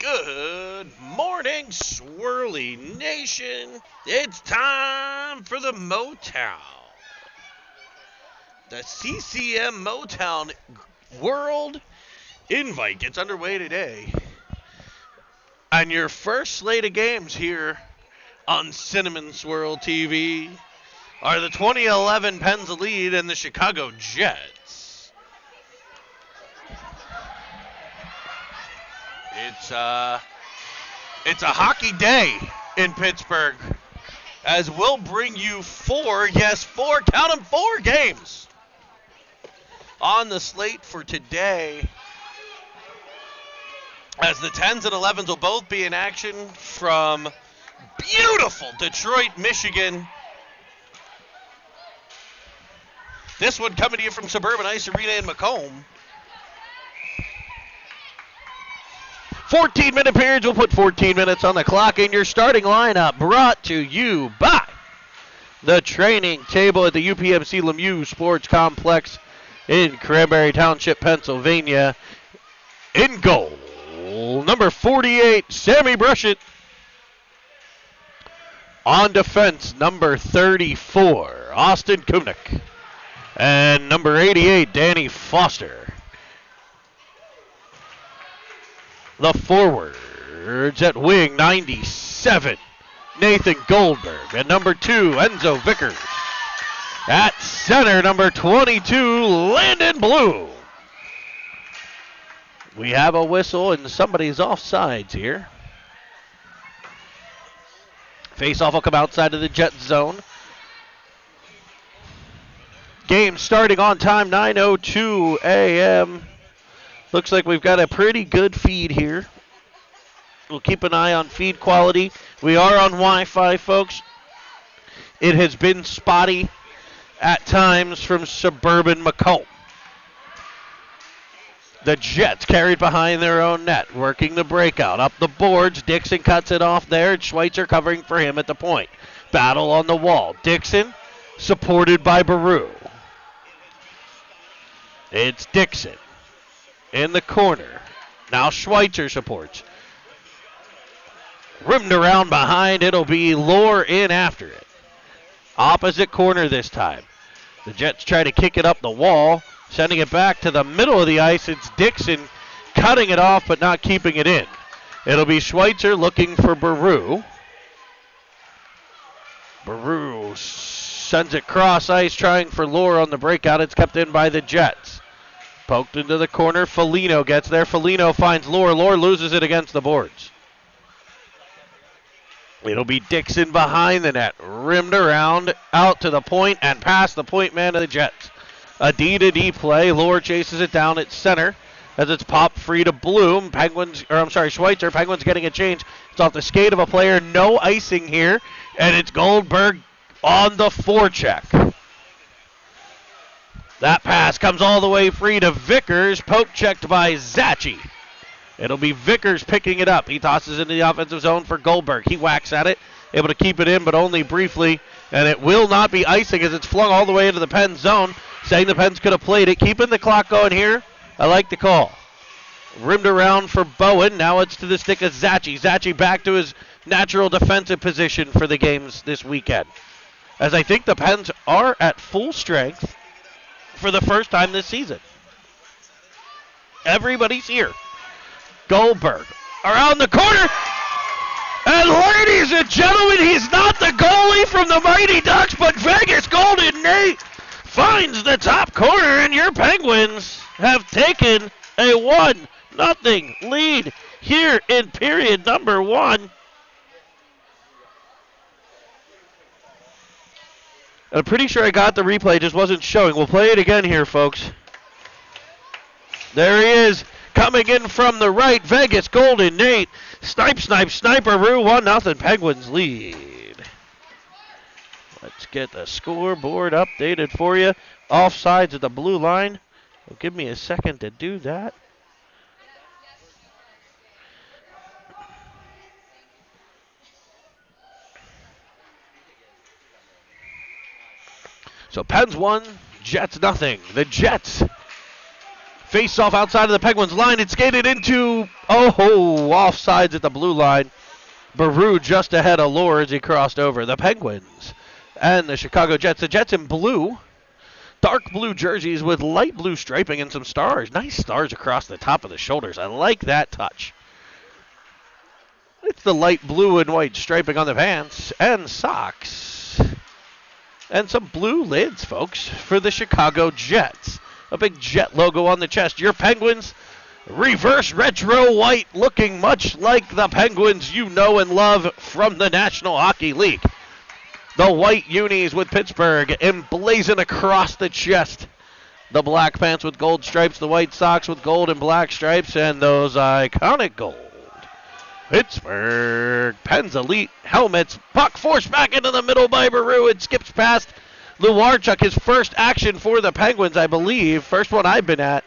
Good morning, Swirly Nation. It's time for the MoTown. The CCM MoTown World Invite gets underway today. And your first slate of games here on Cinnamon Swirl TV are the 2011 Pens Elite and the Chicago Jets. It's a hockey day in Pittsburgh, as we'll bring you four, count them, 4 games on the slate for today, as the 10s and 11s will both be in action from beautiful Detroit, Michigan. This one coming to you from Suburban Ice Arena in Macomb. 14-minute periods. We'll put 14 minutes on the clock in your starting lineup, brought to you by the training table at the UPMC Lemieux Sports Complex in Cranberry Township, Pennsylvania. In goal, number 48, Sammy Brushett. On defense, number 34, Austin Kumnick. And number 88, Danny Foster. The forwards at wing, 97, Nathan Goldberg. And number 2, Enzo Vickers. At center, number 22, Landon Blue. We have a whistle and somebody's offsides here. Face-off will come outside of the Jet zone. Game starting on time, 9:02 a.m. Looks like we've got a pretty good feed here. We'll keep an eye on feed quality. We are on Wi-Fi, folks. It has been spotty at times from suburban Macomb. The Jets carried behind their own net, working the breakout. Up the boards, Dixon cuts it off there, and Schweitzer covering for him at the point. Battle on the wall. Dixon supported by Baru. It's Dixon in the corner. Now Schweitzer supports. Rimmed around behind. It'll be Lohr in after it. Opposite corner this time. The Jets try to kick it up the wall, sending it back to the middle of the ice. It's Dixon cutting it off but not keeping it in. It'll be Schweitzer looking for Baru. Baru sends it cross ice, trying for Lohr on the breakout. It's kept in by the Jets. Poked into the corner. Foligno gets there. Foligno finds Lohr. Lohr loses it against the boards. It'll be Dixon behind the net. Rimmed around, out to the point, and past the point man of the Jets. A D-to-D play. Lohr chases it down at center as it's popped free to Bloom. Schweitzer. Penguins getting a change. It's off the skate of a player. No icing here. And it's Goldberg on the forecheck. That pass comes all the way free to Vickers. Poke checked by Zachi. It'll be Vickers picking it up. He tosses into the offensive zone for Goldberg. He whacks at it. Able to keep it in, but only briefly. And it will not be icing as it's flung all the way into the Pens zone. Saying the Pens could have played it. Keeping the clock going here. I like the call. Rimmed around for Bowen. Now it's to the stick of Zachi. Zachi back to his natural defensive position for the games this weekend. As I think the Pens are at full strength for the first time this season. Everybody's here. Goldberg around the corner. And ladies and gentlemen, he's not the goalie from the Mighty Ducks, but Vegas Golden Nate finds the top corner, and your Penguins have taken a 1-0 lead here in period number 1. I'm pretty sure I got the replay, just wasn't showing. We'll play it again here, folks. There he is, coming in from the right. Vegas Golden Nate. Sniper-roo, 1-0 Penguins lead. Let's get the scoreboard updated for you. Offsides at the blue line. Well, give me a second to do that. So Pens 1, Jets nothing. The Jets Face off outside of the Penguins line. It's skated into, offsides at the blue line. Baru just ahead of Lohr as he crossed over. The Penguins and the Chicago Jets. The Jets in blue, dark blue jerseys with light blue striping and some stars. Nice stars across the top of the shoulders. I like that touch. It's the light blue and white striping on the pants and socks. And some blue lids, folks, for the Chicago Jets. A big Jet logo on the chest. Your Penguins, reverse retro white, looking much like the Penguins you know and love from the National Hockey League. The white unis with Pittsburgh emblazoned across the chest. The black pants with gold stripes, the white socks with gold and black stripes, and those iconic gold Pittsburgh Pens Elite helmets. Puck forced back into the middle by Baru. It skips past Luarchuk, his first action for the Penguins, I believe. First one I've been at.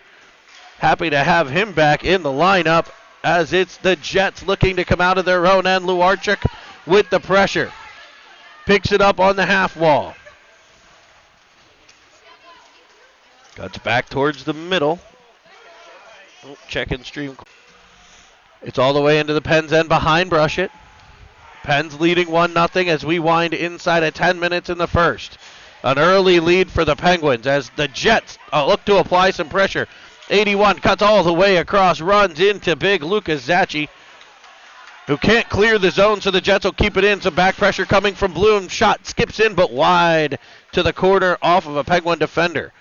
Happy to have him back in the lineup as it's the Jets looking to come out of their own end. Luarchuk with the pressure. Picks it up on the half wall. Cuts back towards the middle. Check and stream. It's all the way into the Pens end behind Brushett. Pens leading 1-0 as we wind inside of 10 minutes in the first. An early lead for the Penguins as the Jets look to apply some pressure. 81 cuts all the way across, runs into big Lucas Zachy, who can't clear the zone, so the Jets will keep it in. Some back pressure coming from Bloom. Shot skips in, but wide to the corner off of a Penguin defender.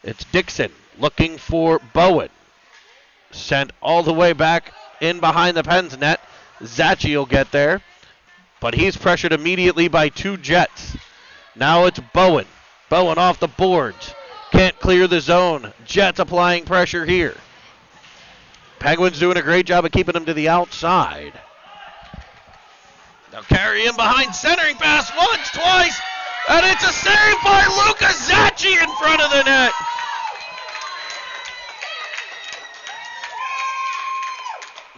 It's Dixon looking for Bowen. Sent all the way back in behind the Pens net. Zachy will get there, but he's pressured immediately by two Jets. Now it's Bowen. Bowen off the boards. Can't clear the zone. Jets applying pressure here. Penguins doing a great job of keeping him to the outside. They'll carry him behind, centering pass once, twice, and it's a save by Lucas Zachy in front of the net.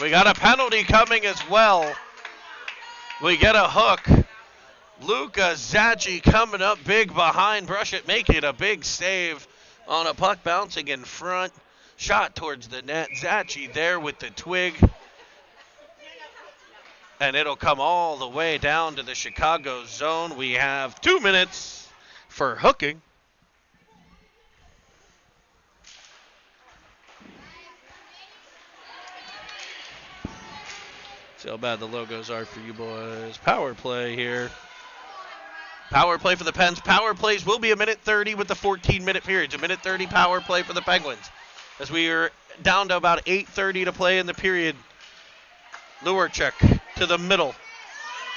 We got a penalty coming as well. We get a hook. Lucas Zachy coming up big behind Brushett, making a big save on a puck bouncing in front. Shot towards the net. Zachy there with the twig. And it'll come all the way down to the Chicago zone. We have 2 minutes for hooking. See how bad the logos are for you boys. Power play here. Power play for the Pens. Power plays will be a minute 30 with the 14-minute periods. A minute 30 power play for the Penguins. As we are down to about 8:30 to play in the period. Luarchuk to the middle.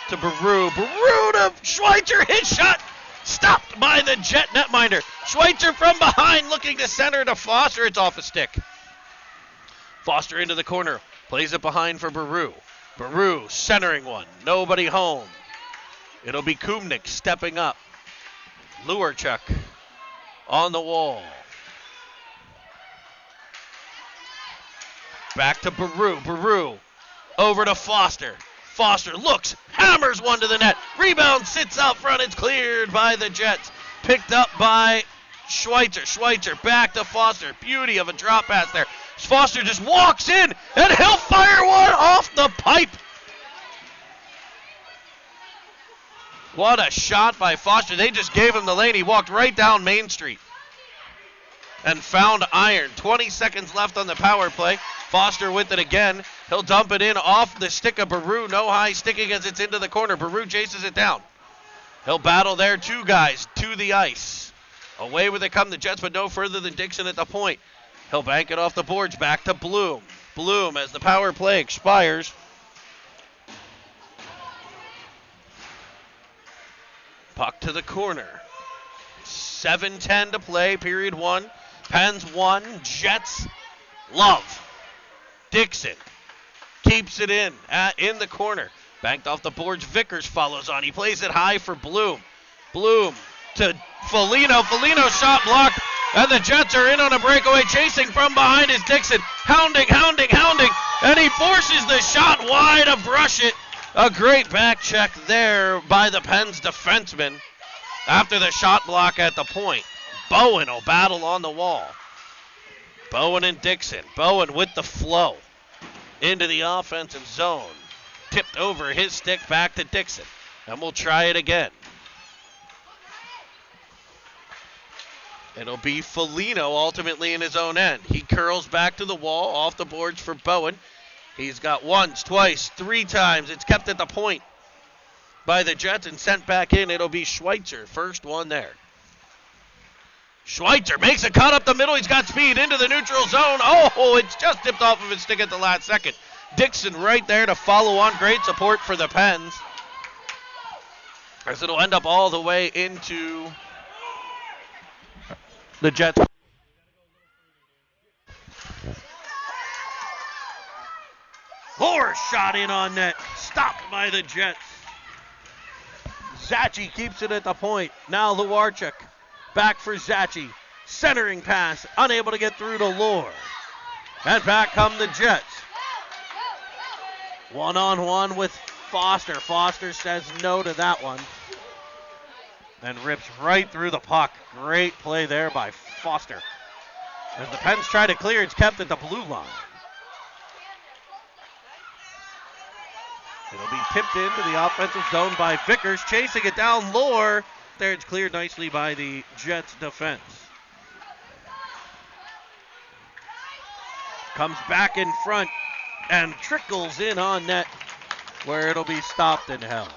To Baru. Baru to Schweitzer. His shot stopped by the Jet netminder. Schweitzer from behind looking to center to Foster. It's off a stick. Foster into the corner. Plays it behind for Baru. Baru centering one. Nobody home. It'll be Kumnik stepping up. Luarchuk on the wall. Back to Baru. Baru over to Foster. Foster looks, hammers one to the net. Rebound sits out front. It's cleared by the Jets. Picked up by Schweitzer. Schweitzer back to Foster. Beauty of a drop pass there. Foster just walks in, and he'll fire one off the pipe. What a shot by Foster. They just gave him the lane. He walked right down Main Street and found iron. 20 seconds left on the power play. Foster with it again. He'll dump it in off the stick of Baru. No high sticking as it's into the corner. Baru chases it down. He'll battle there. Two guys to the ice. Away where they come, the Jets, but no further than Dixon at the point. He'll bank it off the boards. Back to Bloom. Bloom as the power play expires. Puck to the corner. 7:10 to play, period one. Pens 1, Jets love. Dixon keeps it in the corner. Banked off the boards. Vickers follows on. He plays it high for Bloom. Bloom to Foligno. Foligno shot blocked. And the Jets are in on a breakaway. Chasing from behind is Dixon. Hounding. And he forces the shot wide of Brushett. A great back check there by the Pens defenseman after the shot block at the point. Bowen will battle on the wall. Bowen and Dixon. Bowen with the flow into the offensive zone. Tipped over his stick back to Dixon. And we'll try it again. It'll be Foligno ultimately in his own end. He curls back to the wall, off the boards for Bowen. He's got once, twice, 3 times. It's kept at the point by the Jets and sent back in. It'll be Schweitzer, first one there. Schweitzer makes a cut up the middle. He's got speed into the neutral zone. Oh, it's just tipped off of his stick at the last second. Dixon right there to follow on. Great support for the Pens, as it'll end up all the way into the Jets. Lohr shot in on net. Stopped by the Jets. Zachi keeps it at the point. Now Luarchuk back for Zachi. Centering pass. Unable to get through to Lohr. And back come the Jets. One-on-one with Foster. Foster says no to that one. And rips right through the puck. Great play there by Foster. As the Pens try to clear, it's kept at the blue line. It'll be tipped into the offensive zone by Vickers, chasing it down Lohr. There, it's cleared nicely by the Jets defense. Comes back in front and trickles in on net, where it'll be stopped and held.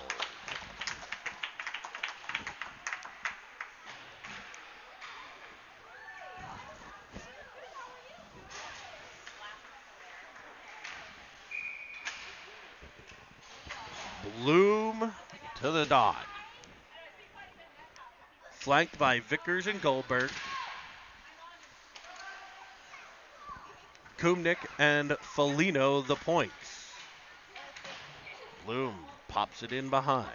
Bloom to the dot. Flanked by Vickers and Goldberg. Kumnick and Foligno the points. Bloom pops it in behind.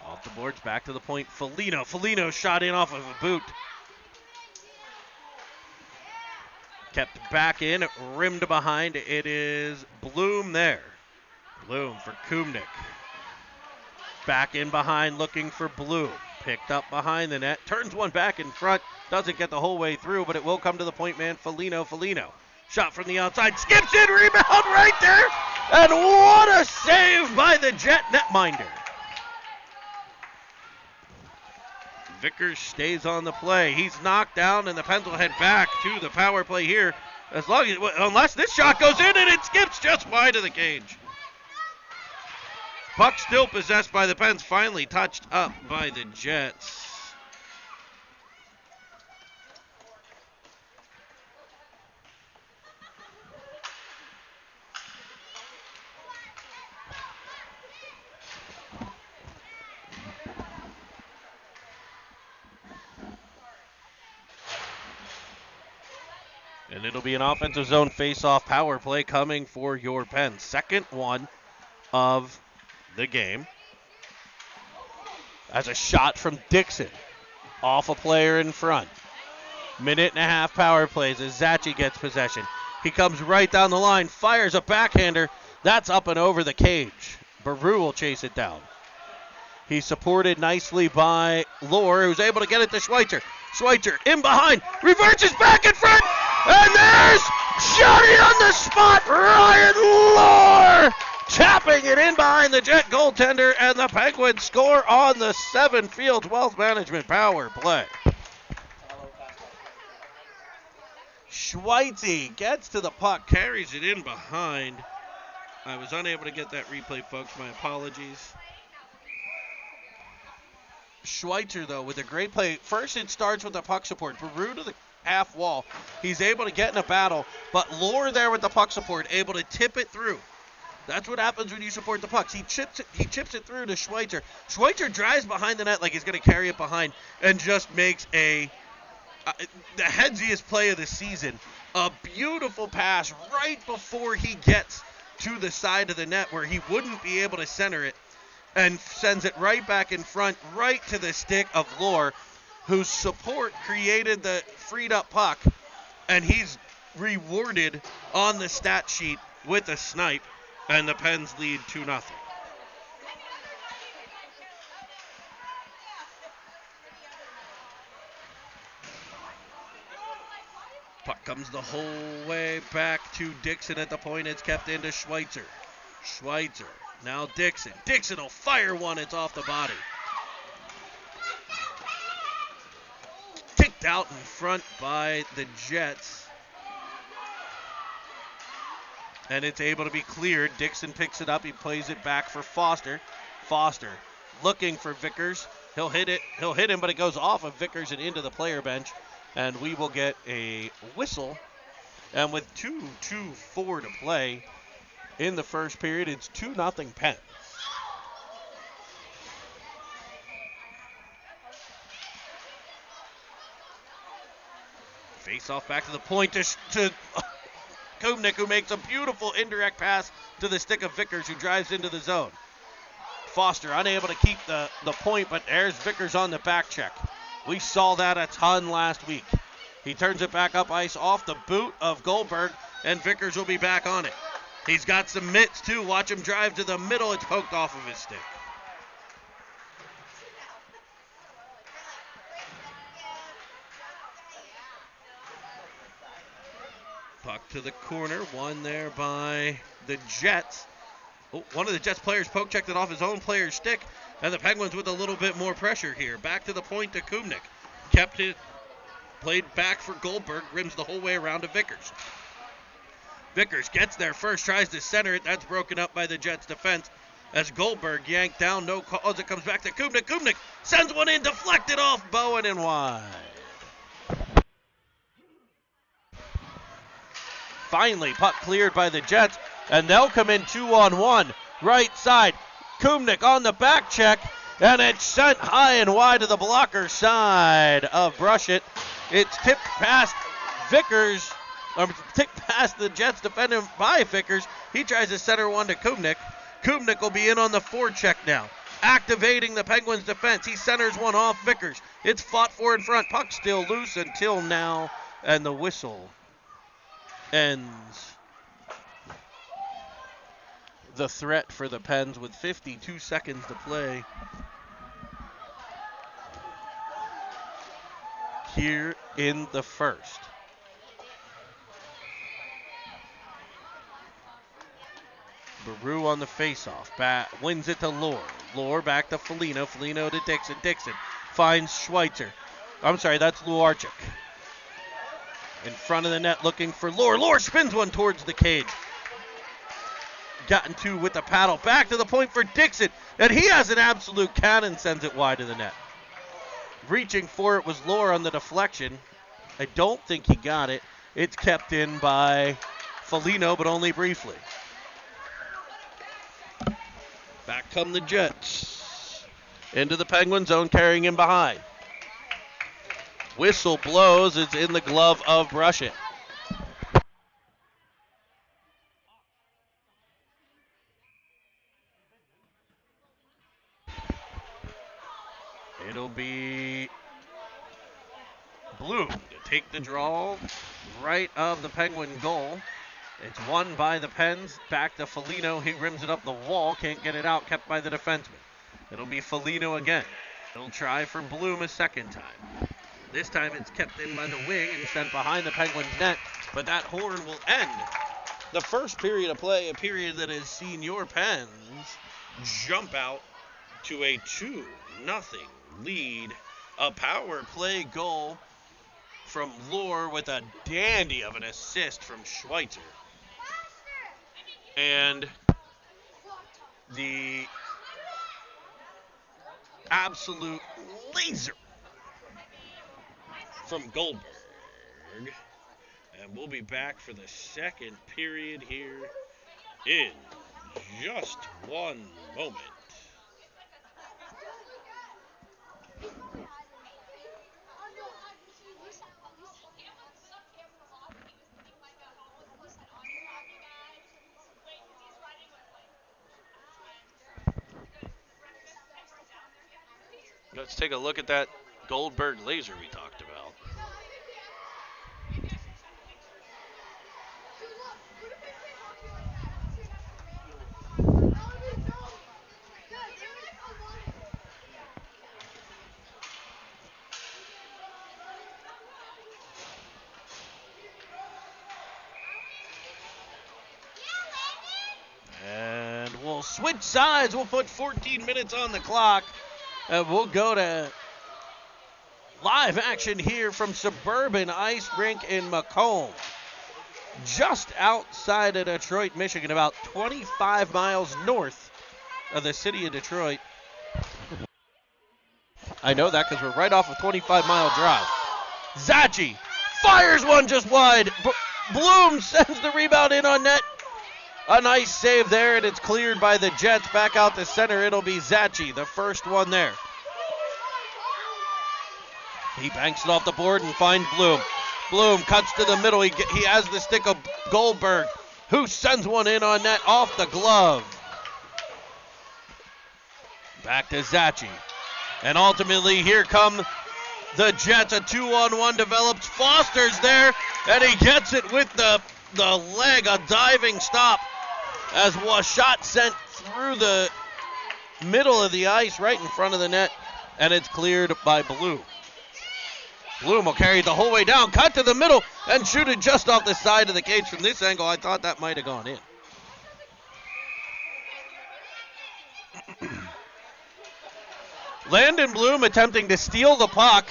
Off the boards, back to the point. Foligno shot in off of a boot. Kept back in, rimmed behind. It is Bloom there. Bloom for Kumnick. Back in behind, looking for Bloom. Picked up behind the net. Turns one back in front. Doesn't get the whole way through, but it will come to the point man, Foligno. Shot from the outside. Skips in, rebound right there. And what a save by the Jet netminder. Vickers stays on the play. He's knocked down, and the Pens will head back to the power play here. Unless this shot goes in, and it skips just wide of the cage. Puck still possessed by the Pens, finally touched up by the Jets. And it'll be an offensive zone face-off power play coming for your Pens. Second one of the game. As a shot from Dixon off a player in front. 1.5 power plays as Zachi gets possession. He comes right down the line, fires a backhander. That's up and over the cage. Baru will chase it down. He's supported nicely by Lohr, who's able to get it to Schweitzer. Schweitzer in behind, reverses back in front, and there's shotty on the spot, Ryan Lohr, tapping it in behind the Jet goaltender, and the Penguins score on the 7 Fields Wealth Management power play. Schweitzer gets to the puck, carries it in behind. I was unable to get that replay, folks. My apologies. Schweitzer, though, with a great play. First, it starts with the puck support. Baru to the half wall. He's able to get in a battle, but Lohr there with the puck support, able to tip it through. That's what happens when you support the pucks. He chips it through to Schweitzer. Schweitzer drives behind the net like he's going to carry it behind and just makes the headsiest play of the season. A beautiful pass right before he gets to the side of the net where he wouldn't be able to center it, and sends it right back in front, right to the stick of Lohr, whose support created the freed up puck, and he's rewarded on the stat sheet with a snipe, and the Pens lead 2-0. Puck comes the whole way back to Dixon at the point. It's kept into Schweitzer. Schweitzer. Now Dixon. Dixon will fire one. It's off the body. Kicked out in front by the Jets. And it's able to be cleared. Dixon picks it up. He plays it back for Foster. Foster looking for Vickers. He'll hit it. He'll hit him, but it goes off of Vickers and into the player bench. And we will get a whistle. And with 2:24 to play in the first period, it's 2-0 Penn. Face off back to the point to Kubnik, who makes a beautiful indirect pass to the stick of Vickers, who drives into the zone. Foster unable to keep the point, but there's Vickers on the back check. We saw that a ton last week. He turns it back up ice off the boot of Goldberg, and Vickers will be back on it. He's got some mitts, too. Watch him drive to the middle. It's poked off of his stick. Puck to the corner. Won there by the Jets. Oh, one of the Jets players poke checked it off his own player's stick, and the Penguins with a little bit more pressure here. Back to the point to Kubnik. Kept it, played back for Goldberg, rims the whole way around to Vickers. Vickers gets there first, tries to center it. That's broken up by the Jets defense as Goldberg yanked down, no calls. It comes back to Kubnik. Kubnik sends one in, deflected off Bowen and wide. Finally, puck cleared by the Jets, and they'll come in 2-on-1. Right side, Kubnik on the back check, and it's sent high and wide to the blocker side of Brushett. It's tipped past Vickers, or tipped past the Jets defender by Vickers. He tries to center one to Kubnik. Kubnik will be in on the forecheck now, activating the Penguins defense. He centers one off Vickers. It's fought for in front. Puck still loose until now, and the whistle ends the threat for the Pens with 52 seconds to play here in the first. Baru on the faceoff. Wins it to Lohr. Lohr back to Foligno. Foligno to Dixon. Dixon finds Schweitzer. I'm sorry, that's Luarchik. In front of the net looking for Lohr. Lohr spins one towards the cage. Gotten to with the paddle. Back to the point for Dixon. And he has an absolute cannon, sends it wide to the net. Reaching for it was Lohr on the deflection. I don't think he got it. It's kept in by Foligno, but only briefly. Back come the Jets. Into the Penguin zone, carrying him behind. Whistle blows. It's in the glove of Brushett. It'll be Bloom to take the draw right of the Penguin goal. It's won by the Pens. Back to Foligno. He rims it up the wall. Can't get it out. Kept by the defenseman. It'll be Foligno again. He'll try for Bloom a second time. This time it's kept in by the wing and sent behind the Penguins' net. But that horn will end the first period of play, a period that has seen your Pens jump out to a 2-0 lead. A power play goal from Lohr with a dandy of an assist from Schweitzer. And the absolute laser from Goldberg. And we'll be back for the second period here in just one moment. Let's take a look at that Goldberg laser we talked about. switch sides. We'll put 14 minutes on the clock. And we'll go to live action here from Suburban Ice Rink in Macomb. Just outside of Detroit, Michigan, about 25 miles north of the city of Detroit. I know that because we're right off a 25-mile drive. Zachi fires one just wide. Bloom sends the rebound in on net. A nice save there, and it's cleared by the Jets. Back out to center, it'll be Zachi, the first one there. He banks it off the board and finds Bloom. Bloom cuts to the middle. He has the stick of Goldberg, who sends one in on net off the glove. Back to Zachi. And ultimately, here come the Jets. A 2-on-1 develops. Foster's there, and he gets it with the leg, a diving stop, as was shot sent through the middle of the ice right in front of the net, and it's cleared by Bloom. Bloom will carry it the whole way down, cut to the middle, and shoot it just off the side of the cage. From this angle, I thought that might have gone in. Landon Bloom attempting to steal the puck.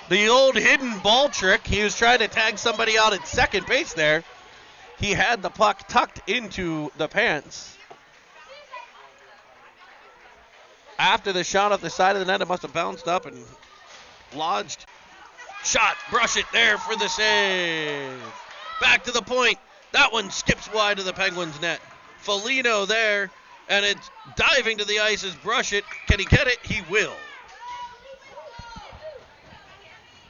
The old hidden ball trick. He was trying to tag somebody out at second base there. He had the puck tucked into the pants. After the shot off the side of the net, it must have bounced up and lodged. Shot, brush it there for the save. Back to the point. That one skips wide of the Penguins' net. Foligno there, and it's diving to the ice as brush it. Can he get it? He will.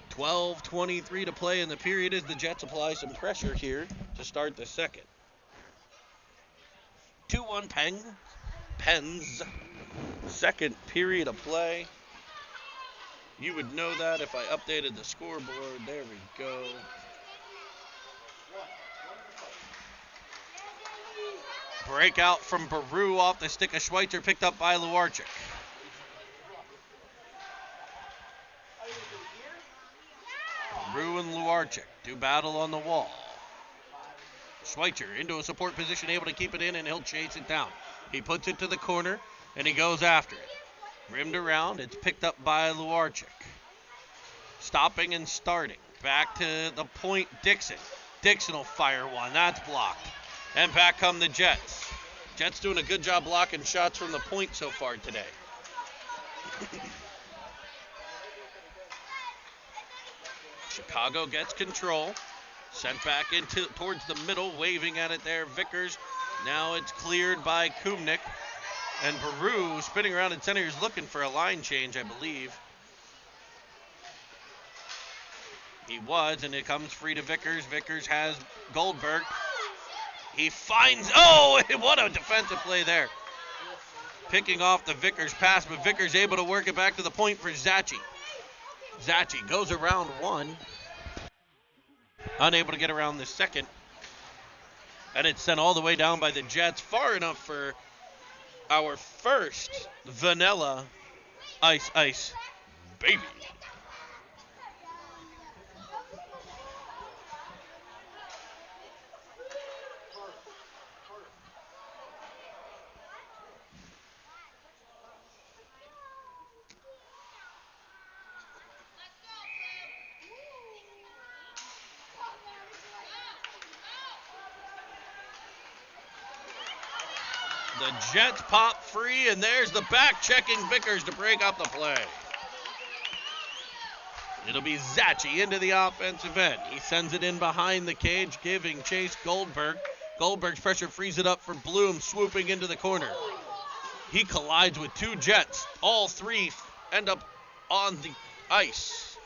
12:23 to play in the period as the Jets apply some pressure here to start the second. 2-1 Pens. Second period of play. You would know that if I updated the scoreboard. There we go. Breakout from Baru off the stick of Schweitzer, picked up by Luarchik. Baru and Luarchik do battle on the wall. Schweitzer into a support position, able to keep it in, and he'll chase it down. He puts it to the corner, and he goes after it. Rimmed around, it's picked up by Luarchik. Stopping and starting. Back to the point, Dixon. Dixon will fire one, that's blocked. And back come the Jets. Jets doing a good job blocking shots from the point so far today. Chicago gets control. Sent back towards the middle, waving at it there, Vickers. Now it's cleared by Kumnik. And Baru, spinning around in center, is looking for a line change, I believe. He was, and it comes free to Vickers. Vickers has Goldberg. He finds, what a defensive play there. Picking off the Vickers pass, but Vickers able to work it back to the point for Zachi. Zachi goes around one. Unable to get around the second. And it's sent all the way down by the Jets, far enough for our first vanilla ice baby. The Jets pop free, and there's the back-checking Vickers to break up the play. It'll be Zachi into the offensive end. He sends it in behind the cage, giving chase Goldberg. Goldberg's pressure frees it up for Bloom, swooping into the corner. He collides with two Jets. All three end up on the ice.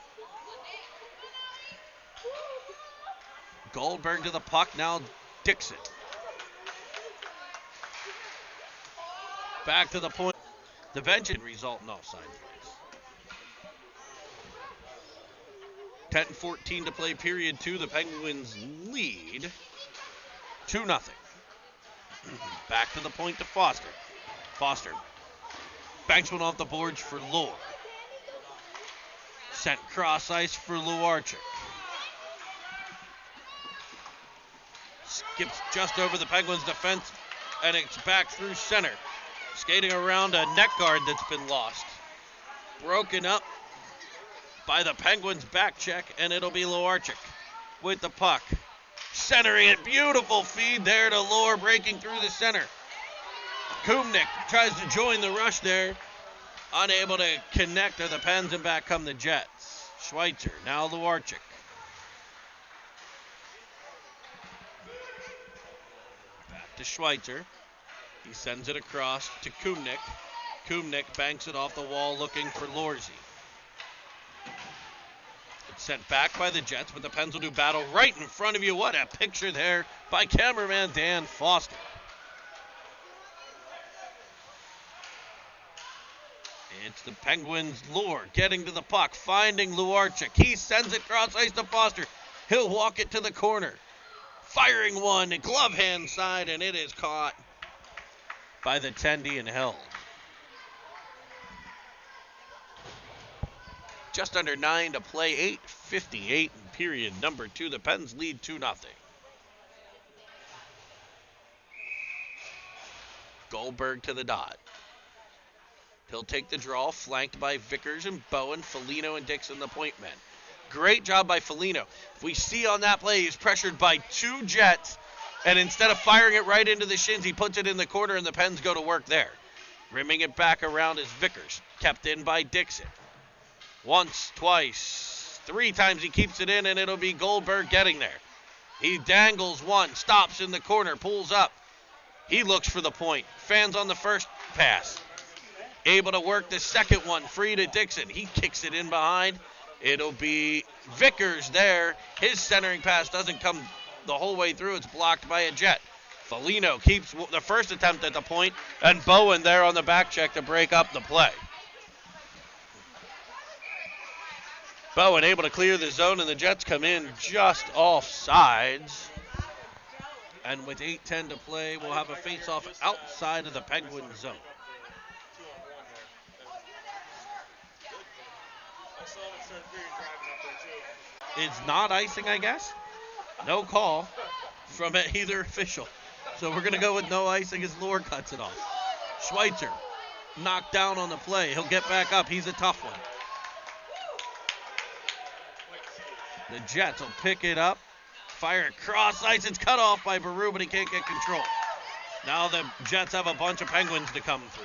Goldberg to the puck, now Dixon. Back to the point. The bench and result in offside plays. 10:14 to play period two. The Penguins lead 2-0. Back to the point to Foster. Foster banks one off the boards for Lohr. Sent cross ice for Luarchik. Skips just over the Penguins defense. and it's back through center. Skating around a net guard that's been lost. Broken up by the Penguins' back check, and it'll be Luarchik with the puck. Centering it, beautiful feed there to Lohr, breaking through the center. Kumnik tries to join the rush there, unable to connect to the Pens, and back come the Jets. Schweitzer, now Luarchik. Back to Schweitzer. He sends it across to Kumnik. Kumnik banks it off the wall looking for Lorzy. Sent back by the Jets, but the Pens will do battle right in front of you. What a picture there by cameraman Dan Foster. It's the Penguins' Lohr getting to the puck, finding Luarchik. He sends it cross ice to Foster. He'll walk it to the corner. Firing one, glove hand side, and it is caught by the Tendy and held. Just under 9 to play, 8:58 in period number 2. The Pens lead 2-0. Goldberg to the dot. He'll take the draw, flanked by Vickers and Bowen, Foligno and Dixon, the point men. Great job by Foligno. If we see on that play, he's pressured by 2 Jets, and instead of firing it right into the shins, he puts it in the corner, and the Pens go to work there. Rimming it back around is Vickers, kept in by Dixon. Once, twice, 3 times he keeps it in, and it'll be Goldberg getting there. He dangles one, stops in the corner, pulls up. He looks for the point. Fans on the first pass. Able to work the second one, free to Dixon. He kicks it in behind. It'll be Vickers there. His centering pass doesn't come the whole way through. It's blocked by a Jet. Foligno keeps the first attempt at the point, and Bowen there on the back check to break up the play. Bowen able to clear the zone, and the Jets come in just off sides. And with 8:10 to play, we'll have a face-off outside of the Penguin zone. It's not icing, I guess. No call from either official. So we're going to go with no icing as Lohr cuts it off. Schweitzer knocked down on the play. He'll get back up. He's a tough one. The Jets will pick it up. Fire across ice. It's cut off by Baru, but he can't get control. Now the Jets have a bunch of Penguins to come through.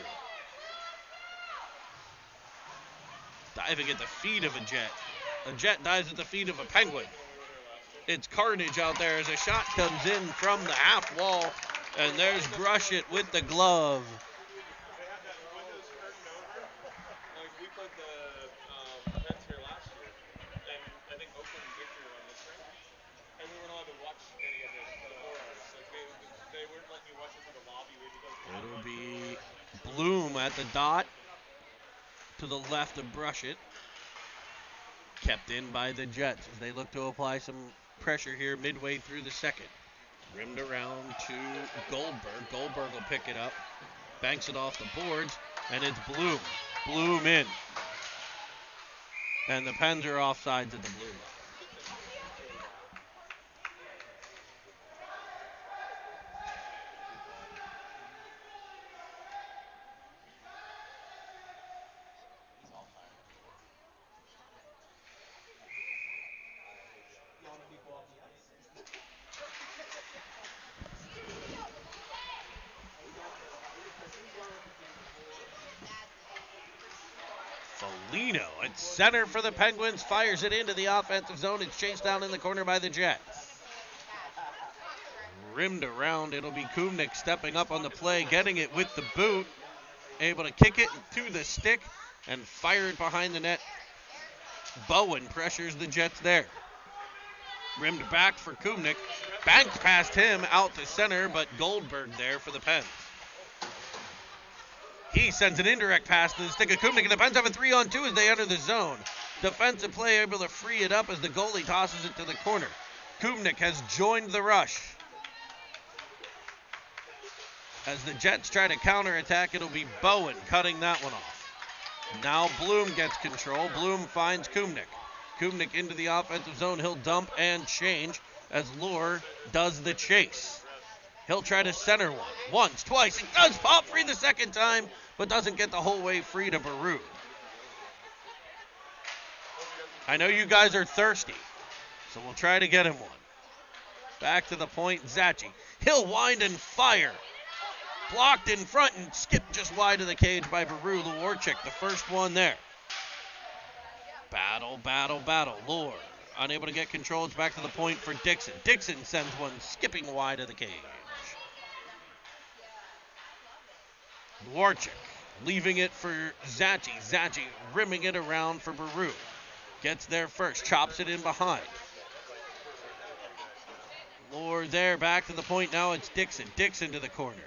Diving at the feet of a Jet. A Jet dives at the feet of a Penguin. It's carnage out there as a shot comes in from the half wall, and there's Brushett with the glove. It'll be Bloom at the dot to the left of Brushett. Kept in by the Jets as they look to apply some pressure here midway through the second. Rimmed around to Goldberg. Goldberg will pick it up. Banks it off the boards, and it's Bloom. Bloom in. And the Pens are offsides at the blue line. Foligno at center for the Penguins, fires it into the offensive zone. It's chased down in the corner by the Jets. Rimmed around, it'll be Kumnik stepping up on the play, getting it with the boot, able to kick it to the stick and fire it behind the net. Bowen pressures the Jets there. Rimmed back for Kumnik, banked past him out to center, but Goldberg there for the Pens. He sends an indirect pass to the stick of Kumnik, and the Pens have a 3-on-2 as they enter the zone. Defensive play able to free it up as the goalie tosses it to the corner. Kumnik has joined the rush. As the Jets try to counterattack, it'll be Bowen cutting that one off. Now Bloom gets control. Bloom finds Kumnik. Kumnik into the offensive zone. He'll dump and change as Lohr does the chase. He'll try to center one. Once, twice. He does pop free the second time, but doesn't get the whole way free to Baru. I know you guys are thirsty, so we'll try to get him one. Back to the point, Zachi. He'll wind and fire. Blocked in front and skipped just wide of the cage by Baru Luarchik, the first one there. Battle. Lure unable to get control. It's back to the point for Dixon. Dixon sends one skipping wide of the cage. Luarchik leaving it for Zachi. Zachi rimming it around for Baru. Gets there first, chops it in behind. Lure there, back to the point. Now it's Dixon. Dixon to the corner.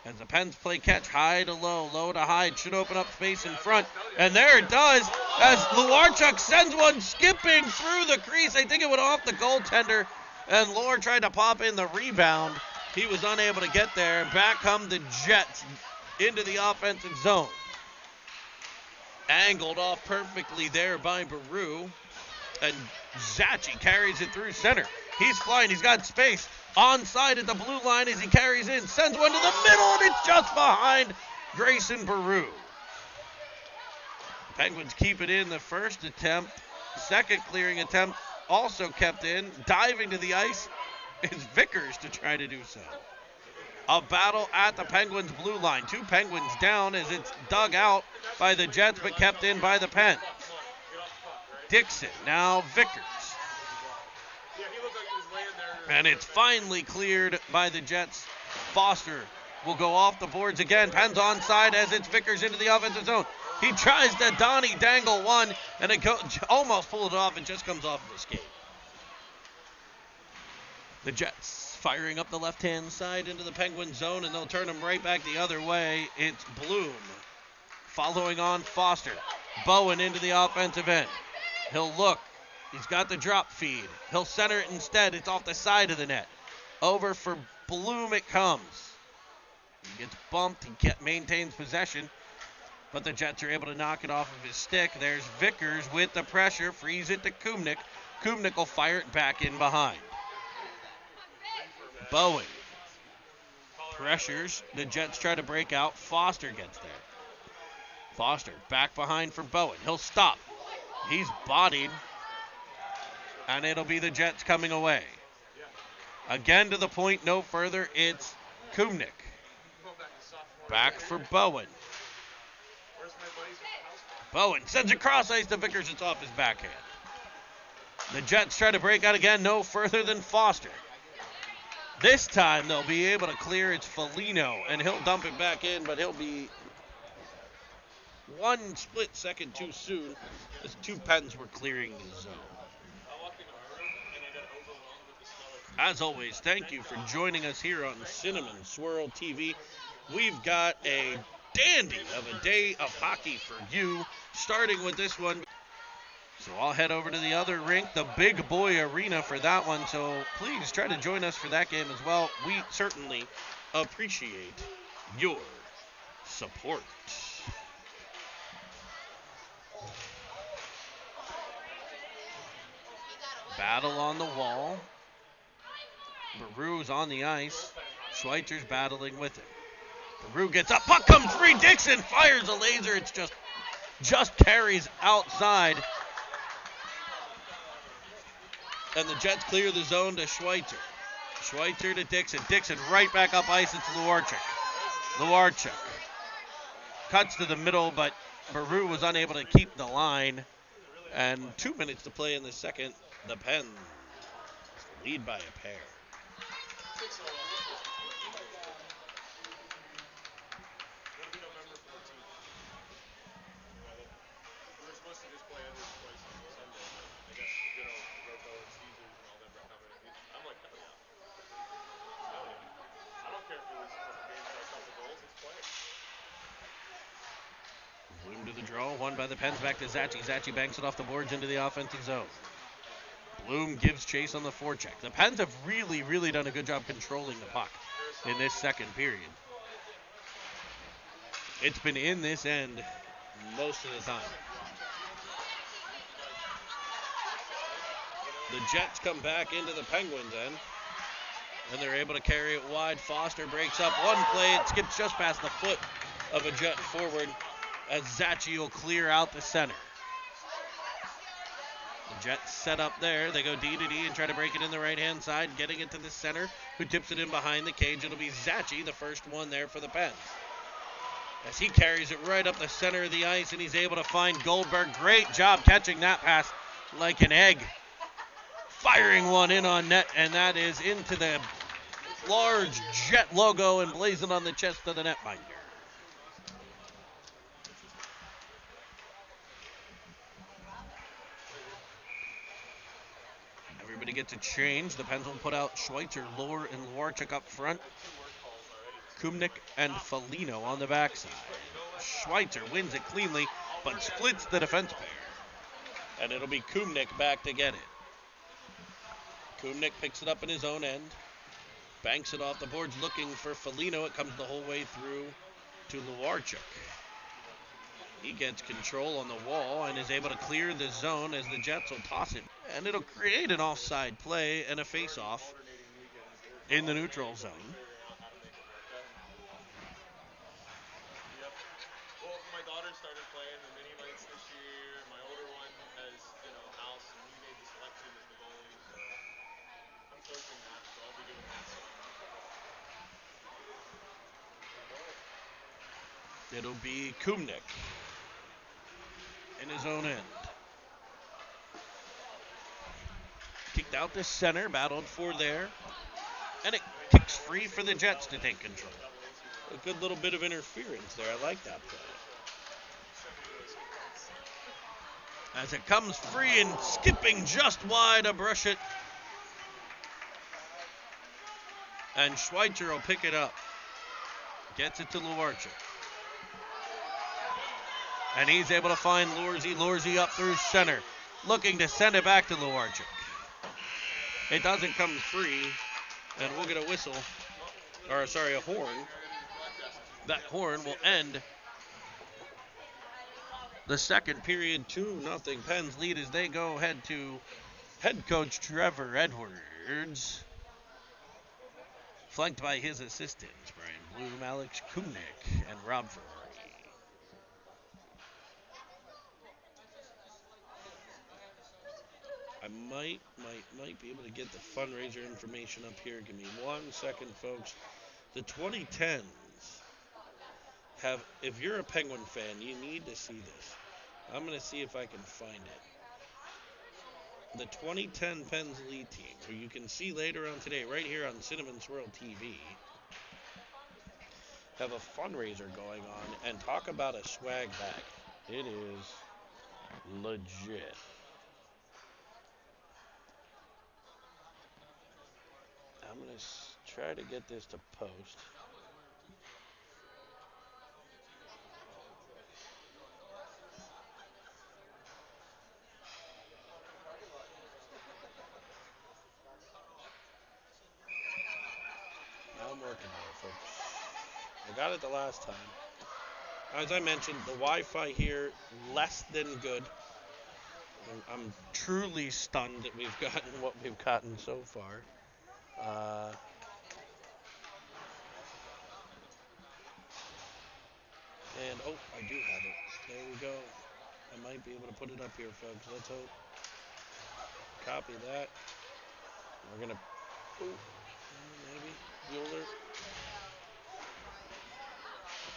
As the Pens play catch, high to low, low to high. It should open up space in front. And there it does, as Luarchuk sends one skipping through the crease. I think it went off the goaltender, and Lure tried to pop in the rebound. He was unable to get there. Back come the Jets into the offensive zone. Angled off perfectly there by Baru. And Zachi carries it through center. He's flying. He's got space. Onside at the blue line as he carries in. Sends one to the middle, and it's just behind Grayson Baru. Penguins keep it in the first attempt. Second clearing attempt also kept in. Diving to the ice is Vickers to try to do so. A battle at the Penguins' blue line. Two Penguins down as it's dug out by the Jets but kept in by the Pens. Dixon, now Vickers. And it's finally cleared by the Jets. Foster will go off the boards again. Pens onside as it's Vickers into the offensive zone. He tries to Donnie dangle one, and it almost pulled it off and just comes off of the skate. The Jets firing up the left-hand side into the Penguin zone, and they'll turn them right back the other way. It's Bloom following on Foster. Bowen into the offensive end. He'll look. He's got the drop feed. He'll center it instead. It's off the side of the net. Over for Bloom it comes. He gets bumped. He maintains possession. But the Jets are able to knock it off of his stick. There's Vickers with the pressure. Frees it to Kumnik. Kumnik will fire it back in behind. Bowen pressures. The Jets try to break out. Foster gets there. Foster back behind for Bowen. He'll stop. He's bodied. And it'll be the Jets coming away. Again to the point, no further. It's Kumnik. Back for Bowen. Bowen sends a cross ice to Vickers. It's off his backhand. The Jets try to break out again, no further than Foster. This time they'll be able to clear. It's Foligno, and he'll dump it back in, but he'll be one split second too soon as two Pens were clearing the zone. As always, thank you for joining us here on Cinnamon Swirl TV. We've got a dandy of a day of hockey for you, starting with this one. So I'll head over to the other rink, the Big Boy Arena, for that one. So please try to join us for that game as well. We certainly appreciate your support. Battle on the wall. Baru's on the ice. Schweitzer's battling with him. Baru gets up. Puck comes free. Dixon fires a laser. It's just carries outside. And the Jets clear the zone to Schweitzer. Schweitzer to Dixon. Dixon right back up ice. It's Luarchik. Luarchik cuts to the middle, but Baru was unable to keep the line. And 2 minutes to play in the second. The Pens lead by a pair. Bloom to the draw, won by the Pens, back to Zachi. Zachi banks it off the boards into the offensive zone. Bloom gives chase on the forecheck. The Pens have really done a good job controlling the puck in this second period. It's been in this end most of the time. The Jets come back into the Penguins end. And they're able to carry it wide. Foster breaks up one play. It skips just past the foot of a Jet forward as Zachy will clear out the center. The Jets set up there. They go D to D and try to break it in the right-hand side, getting it to the center, who tips it in behind the cage. It'll be Zachy, the first one there for the Pens. As he carries it right up the center of the ice, and he's able to find Goldberg. Great job catching that pass like an egg. Firing one in on net, and that is into the large Jet logo emblazoned on the chest of the netminder. Everybody gets a change. The Pens will put out Schweitzer, Lohr, and Luarchuk up front. Kumnik and Foligno on the backside. Schweitzer wins it cleanly, but splits the defense pair. And it'll be Kumnik back to get it. Kumnik picks it up in his own end. Banks it off the boards looking for Foligno. It comes the whole way through to Luarchuk. He gets control on the wall and is able to clear the zone as the Jets will toss it. And it'll create an offside play and a face-off in the neutral zone. Well, my daughter started playing the mini mites this year. My older one has, house, and we made the selection as the goalie, so I'm coaching that, so I'll be doing that soon. It'll be Kumnik in his own end. Kicked out to center, battled for there, and it kicks free for the Jets to take control. A good little bit of interference there. I like that play. As it comes free and skipping just wide to brush it. And Schweitzer will pick it up. Gets it to Luarchuk. And he's able to find Lorzy. Lorzy up through center. Looking to send it back to Luarchuk. It doesn't come free. And we'll get a whistle. A horn. That horn will end the second period. 2-0 Pens lead as they go ahead to head coach Trevor Edwards. Flanked by his assistants, Brian Bloom, Alex Kumnik, and Rob Ferrari. I might be able to get the fundraiser information up here. Give me 1 second, folks. The 2010s have, if you're a Penguin fan, you need to see this. I'm going to see if I can find it. The 2010 Pens lead team, who you can see later on today, right here on Cinnamon Swirl TV, have a fundraiser going on, and talk about a swag bag. It is legit. I'm going to try to get this to post. I'm working on it, folks. I got it the last time. As I mentioned, the Wi-Fi here, less than good. I'm truly stunned that we've gotten what we've gotten so far. And, I do have it. There we go. I might be able to put it up here, folks. Let's hope. Copy that. We're going to... maybe. Bueller.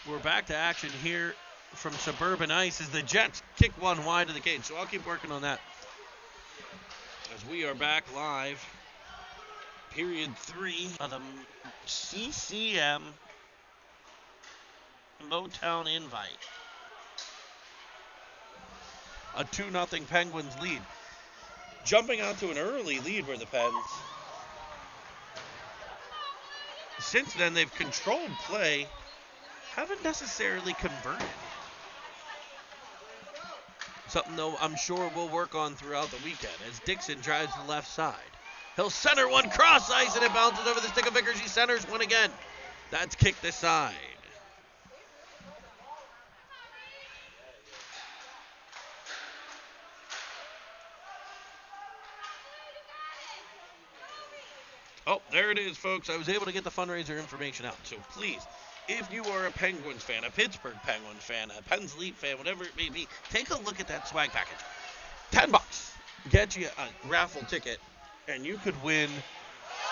We're back to action here from Suburban Ice as the Jets kick one wide of the cage. So I'll keep working on that. As we are back live. Period 3 of the CCM MoTown invite. A 2-0 Penguins lead. Jumping out to an early lead were the Pens. Since then, they've controlled play, haven't necessarily converted. Something, though, I'm sure we'll work on throughout the weekend as Dixon drives the left side. He'll center one cross ice, and it bounces over the stick of Vickers. He centers one again. That's kicked aside. Oh, there it is, folks. I was able to get the fundraiser information out. So please, if you are a Penguins fan, a Pittsburgh Penguins fan, a Pens Elite fan, whatever it may be, take a look at that swag package. $10. Get you a raffle ticket, and you could win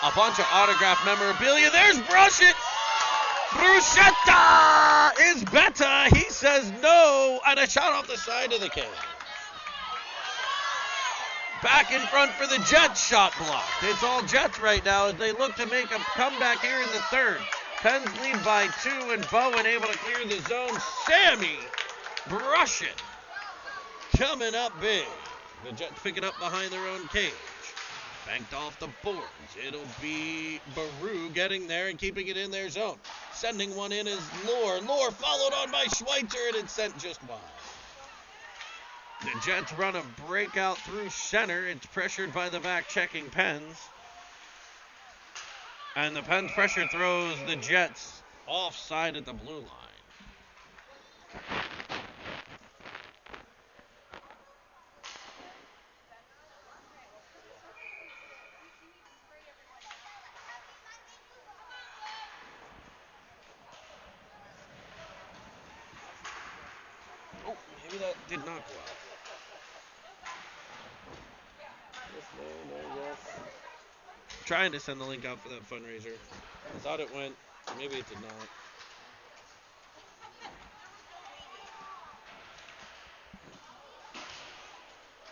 a bunch of autographed memorabilia. There's Brush It! Bruschetta is better. He says no, and a shot off the side of the cage. Back in front for the Jets, shot blocked. It's all Jets right now as they look to make a comeback here in the third. Pens lead by 2, and Bowen able to clear the zone. Sammy Brush It coming up big. The Jets pick it up behind their own cage. Banked off the boards. It'll be Baru getting there and keeping it in their zone. Sending one in is Lohr. Lohr followed on by Schweitzer, and it's sent just wide. The Jets run a breakout through center. It's pressured by the back-checking Pens. And the Pens pressure throws the Jets offside at the blue line. Oh, maybe that did not go out. Trying to send the link out for that fundraiser. I thought it went. Maybe it did not.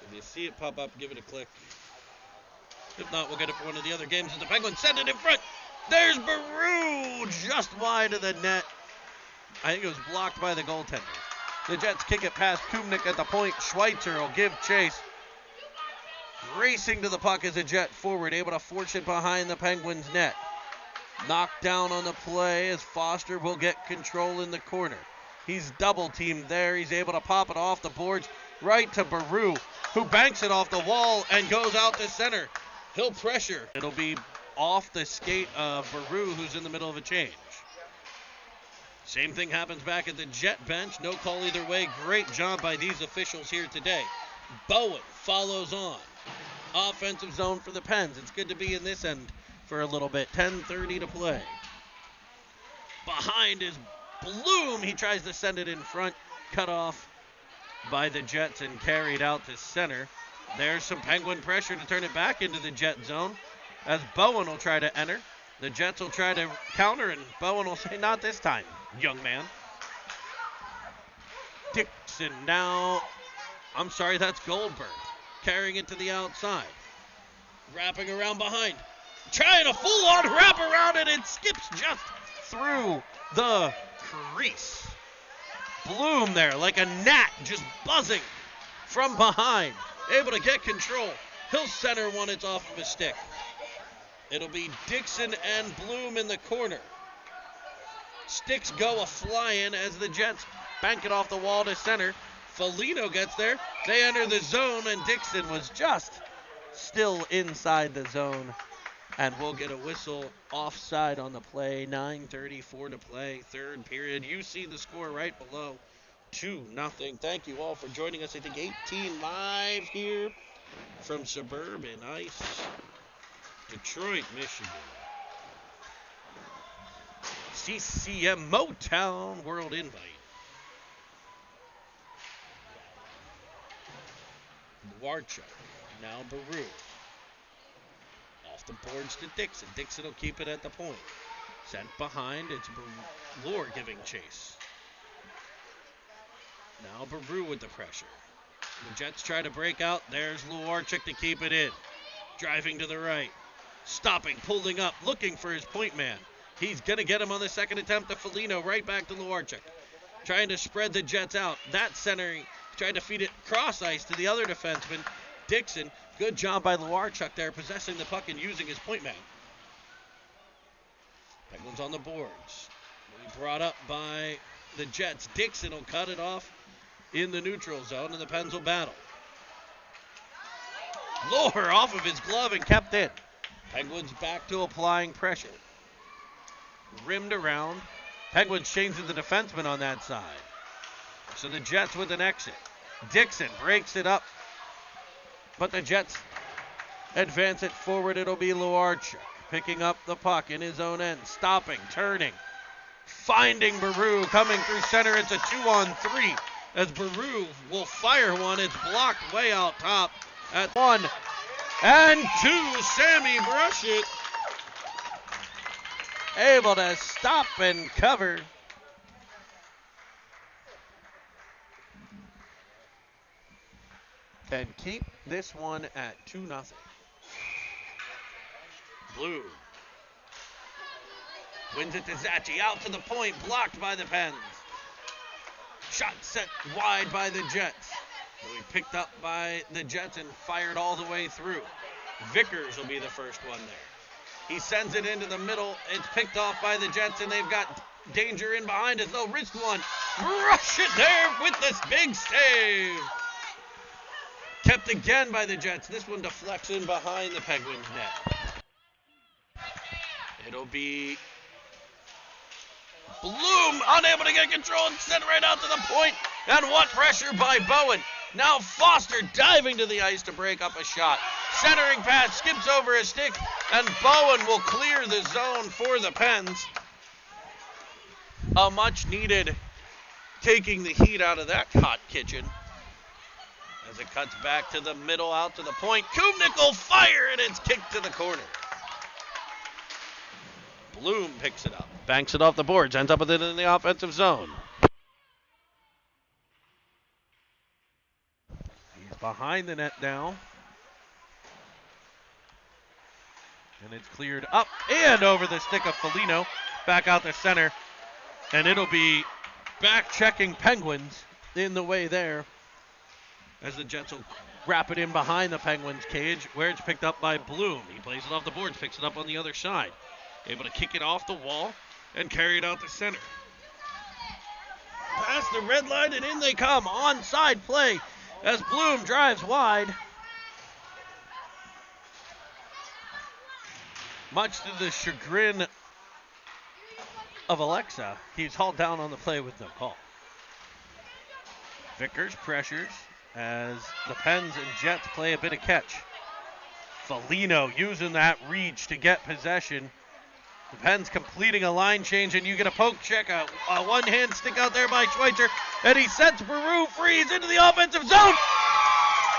If you see it pop up, give it a click. If not, we'll get it for one of the other games. And the Penguins send it in front. There's Baru just wide of the net. I think it was blocked by the goaltender. The Jets kick it past Kubnik at the point. Schweitzer will give chase. Racing to the puck as a Jet forward, able to force it behind the Penguins' net. Knocked down on the play as Foster will get control in the corner. He's double-teamed there. He's able to pop it off the boards right to Baru, who banks it off the wall and goes out to center. He'll pressure. It'll be off the skate of Baru, who's in the middle of a change. Same thing happens back at the Jet bench. No call either way. Great job by these officials here today. Bowen follows on. Offensive zone for the Pens. It's good to be in this end for a little bit. 10:30 to play. Behind is Bloom. He tries to send it in front. Cut off by the Jets and carried out to center. There's some Penguin pressure to turn it back into the Jet zone as Bowen will try to enter. The Jets will try to counter, and Bowen will say, not this time, young man. Dixon now. I'm sorry, that's Goldberg. Carrying it to the outside. Wrapping around behind. Trying a full-on wrap around, and it skips just through the crease. Bloom there like a gnat just buzzing from behind. Able to get control. He'll center one. It's off of his stick. It'll be Dixon and Bloom in the corner. Sticks go a-flying as the Jets bank it off the wall to center. Foligno gets there. They enter the zone, and Dixon was just still inside the zone. And we'll get a whistle offside on the play. 9:34 to play, third period. You see the score right below. 2-0. Thank you all for joining us. I think 18 live here from Suburban Ice, Detroit, Michigan. CCM MoTown World Invite. Warchuk, now Baru. Off the boards to Dixon. Dixon will keep it at the point. Sent behind, it's Lohr giving chase. Now Baru with the pressure. The Jets try to break out. There's Luarchuk to keep it in. Driving to the right. Stopping, pulling up, looking for his point man. He's going to get him on the second attempt to Foligno. Right back to Luarchuk. Trying to spread the Jets out. That centering. Tried to feed it cross ice to the other defenseman, Dixon. Good job by Luarchuk there, possessing the puck and using his point man. Penguins on the boards. Brought up by the Jets. Dixon will cut it off in the neutral zone, and the Pens will battle. Lohr off of his glove and kept in. Penguins back to applying pressure. Rimmed around. Penguins changing the defenseman on that side. So the Jets with an exit. Dixon breaks it up. But the Jets advance it forward. It'll be Luarchuk. picking up the puck in his own end, stopping, turning, finding Baru, coming through center. It's a 2-on-3 as Baru will fire one. It's blocked way out top at 1 and 2. Sammy Brushett able to stop and cover. And keep this one at 2-0. Blue wins it to Zachi, out to the point, blocked by the Pens. Shot set wide by the Jets. So he picked up by the Jets and fired all the way through. Vickers will be the first one there. He sends it into the middle. It's picked off by the Jets, and they've got danger in behind us. Oh, wrist one. Rush it there with this big save. Kept again by the Jets. This one deflects in behind the Penguins net. It'll be Bloom unable to get control and sent right out to the point. And what pressure by Bowen. Now Foster diving to the ice to break up a shot. Centering pass, skips over a stick, and Bowen will clear the zone for the Pens. A much needed taking the heat out of that hot kitchen. As it cuts back to the middle, out to the point. Kubnik will fire, and it's kicked to the corner. Bloom picks it up. Banks it off the boards. Ends up with it in the offensive zone. He's behind the net now. And it's cleared up and over the stick of Foligno. Back out the center. And it'll be back-checking Penguins in the way there. As the Jets will wrap it in behind the Penguins' cage, where it's picked up by Bloom. He plays it off the boards, picks it up on the other side. Able to kick it off the wall and carry it out the center. Past the red line, and in they come. Onside play as Bloom drives wide. Much to the chagrin of Alexa, he's hauled down on the play with no call. Vickers pressures as the Pens and Jets play a bit of catch. Foligno using that reach to get possession. The Pens completing a line change, and you get a poke check, a one-hand stick out there by Schweitzer, and he sets Baru free. He's into the offensive zone,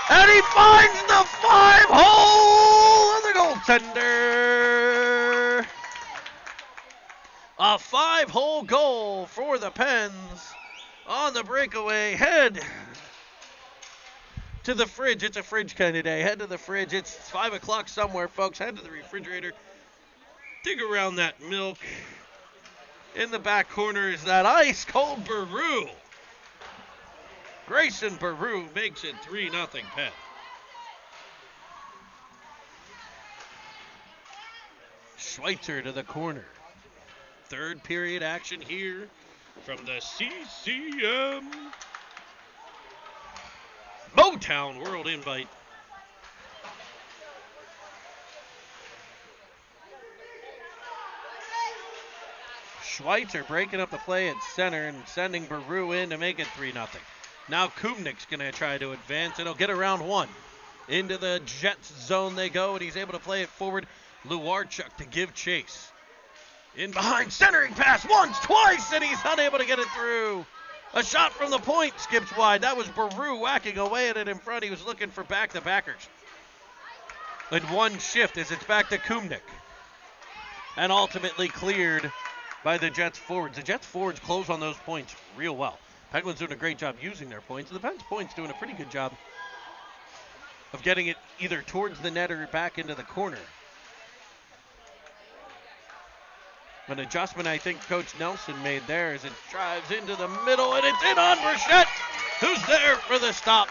and he finds the 5-hole of the goaltender. A 5-hole goal for the Pens on the breakaway. Head to the fridge. It's a fridge kind of day. Head to the fridge. It's 5 o'clock somewhere, folks. Head to the refrigerator. Dig around that milk. In the back corner is that ice-cold Baru. Grayson Baru makes it 3-0 Penn. Schweitzer to the corner. Third period action here from the CCM MoTown World Invite. Schweitzer breaking up the play at center and sending Baru in to make it 3-0. Now Kubnik's going to try to advance, and he'll get around one. Into the Jets zone they go, and he's able to play it forward. Luarchuk to give chase. In behind, centering pass once, twice, and he's unable to get it through. A shot from the point skips wide. That was Baru whacking away at it in front. He was looking for back-to-backers. In one shift as it's back to Kubnik. And ultimately cleared by the Jets forwards. The Jets forwards close on those points real well. Penguins doing a great job using their points. The Pens points doing a pretty good job of getting it either towards the net or back into the corner. An adjustment I think Coach Nelson made there as it drives into the middle, and it's in on Bruchette, who's there for the stop.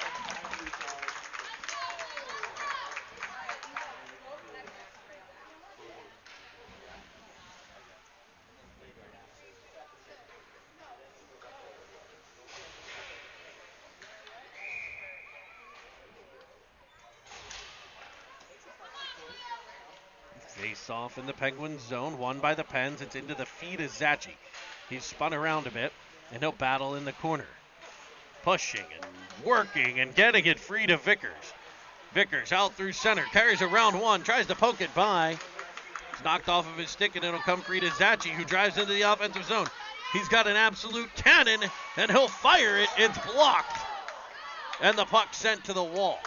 Face off in the Penguins zone, won by the Pens. It's into the feet of Zachi. He's spun around a bit, and he'll battle in the corner. Pushing and working and getting it free to Vickers. Vickers out through center, carries around one, tries to poke it by. It's knocked off of his stick, and it'll come free to Zachi, who drives into the offensive zone. He's got an absolute cannon, and he'll fire it. It's blocked, and the puck sent to the wall.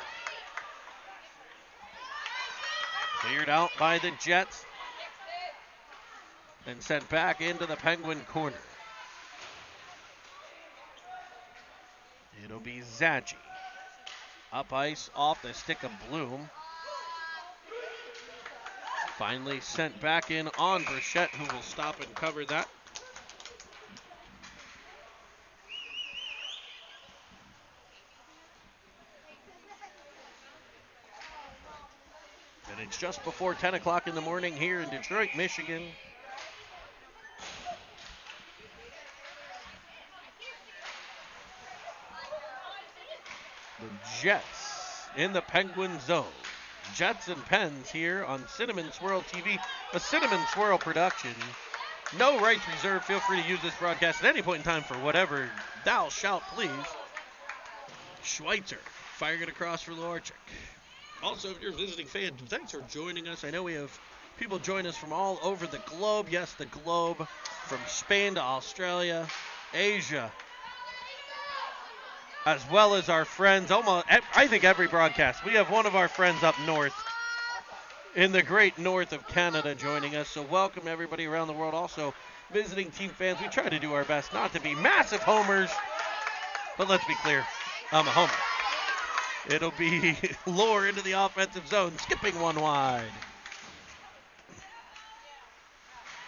Cleared out by the Jets and sent back into the Penguin corner. It'll be Zachi. Up ice off the stick of Bloom. Finally sent back in on Burchett, who will stop and cover that. And it's just before 10 o'clock in the morning here in Detroit, Michigan. The Jets in the Penguin zone. Jets and Pens here on Cinnamon Swirl TV, a Cinnamon Swirl production. No rights reserved. Feel free to use this broadcast at any point in time for whatever thou shalt please. Schweitzer firing it across for Lorchik. Also, if you're a visiting fan, thanks for joining us. I know we have people join us from all over the globe. Yes, the globe, from Spain to Australia, Asia, as well as our friends, almost, I think every broadcast. We have one of our friends up north, in the great north of Canada, joining us. So welcome everybody around the world. Also, visiting team fans, we try to do our best not to be massive homers, but let's be clear, I'm a homer. It'll be Lohr into the offensive zone, skipping one wide.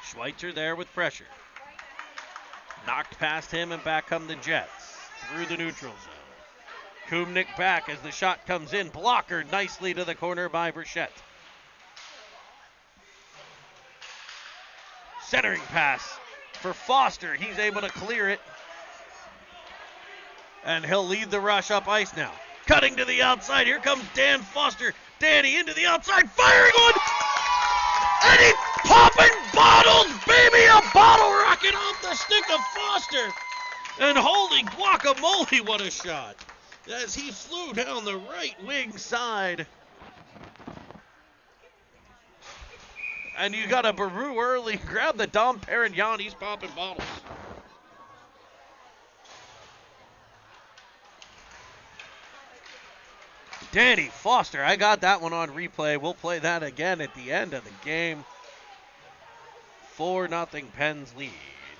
Schweitzer there with pressure. Knocked past him, and back come the Jets through the neutral zone. Kumnick back as the shot comes in. Blocker nicely to the corner by Burchett. Centering pass for Foster. He's able to clear it. And he'll lead the rush up ice now. Cutting to the outside. Here comes Dan Foster. Danny into the outside. Firing one. And he's popping bottles, baby. A bottle rocket off the stick of Foster. And holy guacamole, what a shot. As he flew down the right wing side. And you got a Baru early. Grab the Dom Perignon. He's popping bottles. Danny Foster, I got that one on replay. We'll play that again at the end of the game. 4-0 Pens lead.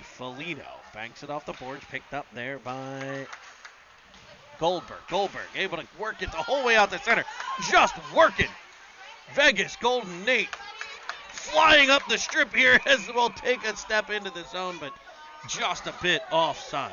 Foligno banks it off the boards, picked up there by Goldberg. Goldberg able to work it the whole way out the center. Just working. Vegas Golden Nate flying up the strip here as we'll take a step into the zone, but just a bit offside.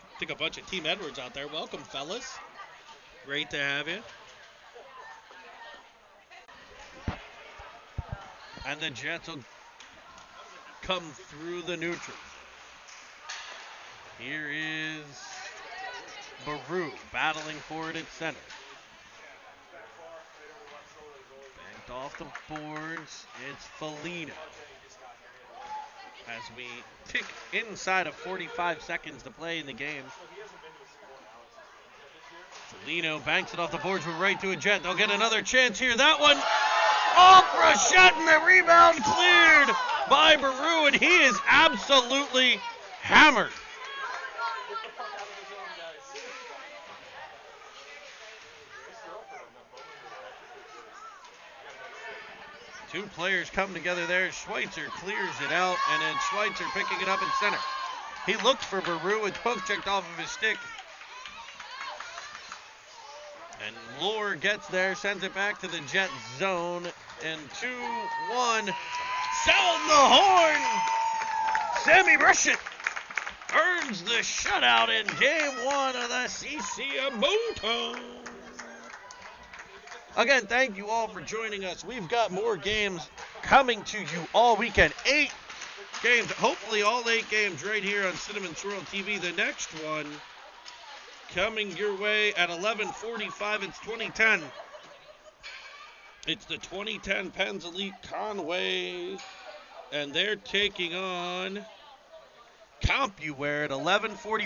I think a bunch of Team Edwards out there. Welcome, fellas. Great to have you. And the Jets will come through the neutral. Here is Baru battling for it at center. Banked off the boards. It's Foligno. As we tick inside of 45 seconds to play in the game. Foligno banks it off the boards. We're right to a Jet. They'll get another chance here. That one off Burchett, and the rebound cleared by Baru, and he is absolutely hammered. Two players come together there. Schweitzer clears it out, and then Schweitzer picking it up in center. He looked for Baru, and poke checked off of his stick. And Lohr gets there, sends it back to the Jet zone, and 2-1. Sound the horn! Sammy Burchett earns the shutout in Game 1 of the CC of MoTown. Again, thank you all for joining us. We've got more games coming to you all weekend. 8 games, hopefully all 8 games right here on Cinnamon Swirl TV. The next one coming your way at 11:45. It's 2010. It's the 2010 Pens Elite Conway, and they're taking on CompuWare at 11:45.